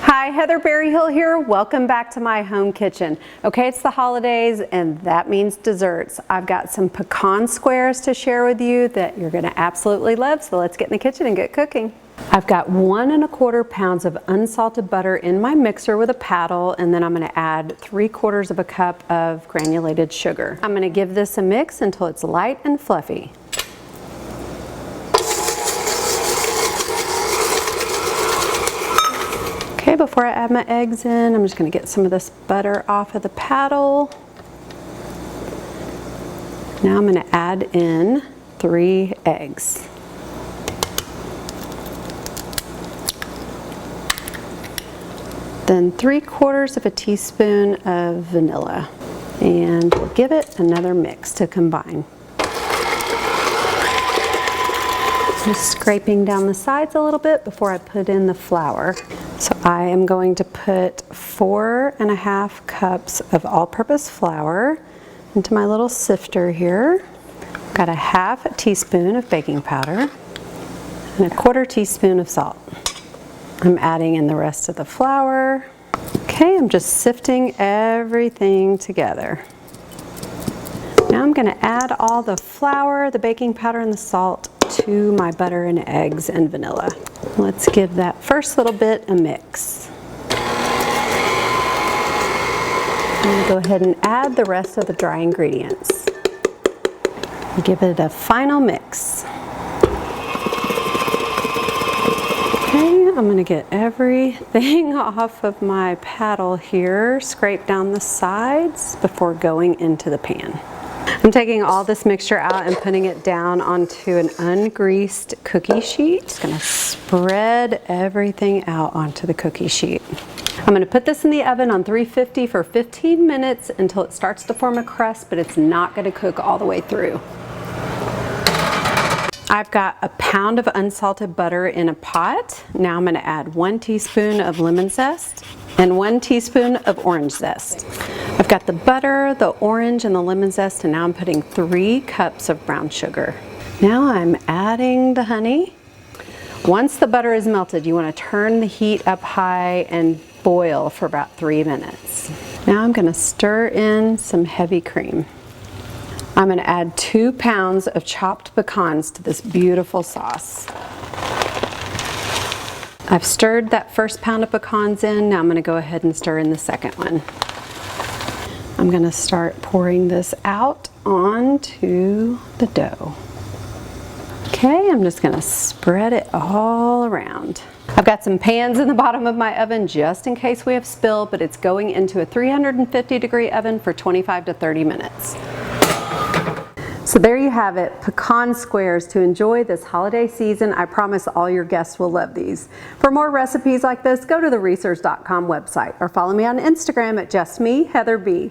Hi, Heather Berryhill here. Welcome back to my home kitchen. Okay, it's the holidays and that means desserts. I've got some pecan squares to share with you that you're gonna absolutely love, so let's get in the kitchen and get cooking. I've got 1 1/4 pounds of unsalted butter in my mixer with a paddle, and then I'm gonna add 3/4 of a cup of granulated sugar. I'm gonna give this a mix until it's light and fluffy. Okay, before I add my eggs in, I'm just going to get some of this butter off of the paddle. Now I'm going to add in 3 eggs. Then 3/4 of a teaspoon of vanilla. And we'll give it another mix to combine. Just scraping down the sides a little bit before I put in the flour. So I am going to put 4 1/2 cups of all-purpose flour into my little sifter here. Got a 1/2 teaspoon of baking powder and a 1/4 teaspoon of salt. I'm adding in the rest of the flour. Okay, I'm just sifting everything together. Now I'm going to add all the flour, the baking powder, and the salt to my butter and eggs and vanilla. Let's give that first little bit a mix. I'm going to go ahead and add the rest of the dry ingredients. Give it a final mix. Okay, I'm going to get everything off of my paddle here, scrape down the sides before going into the pan. I'm taking all this mixture out and putting it down onto an ungreased cookie sheet. Just gonna spread everything out onto the cookie sheet. I'm gonna put this in the oven on 350 for 15 minutes until it starts to form a crust, but it's not gonna cook all the way through. I've got a pound of unsalted butter in a pot. Now I'm gonna add 1 teaspoon of lemon zest and 1 teaspoon of orange zest. I've got the butter, the orange, and the lemon zest, and now I'm putting 3 cups of brown sugar. Now I'm adding the honey. Once the butter is melted, you want to turn the heat up high and boil for about 3 minutes. Now I'm going to stir in some heavy cream. I'm going to add 2 pounds of chopped pecans to this beautiful sauce. I've stirred that first pound of pecans in. Now I'm going to go ahead and stir in the second one. I'm going to start pouring this out onto the dough. Okay, I'm just going to spread it all around. I've got some pans in the bottom of my oven just in case we have spill, but it's going into a 350-degree oven for 25 to 30 minutes. So there you have it, pecan squares to enjoy this holiday season. I promise all your guests will love these. For more recipes like this, go to the research.com website or follow me on Instagram at justme, Heather B.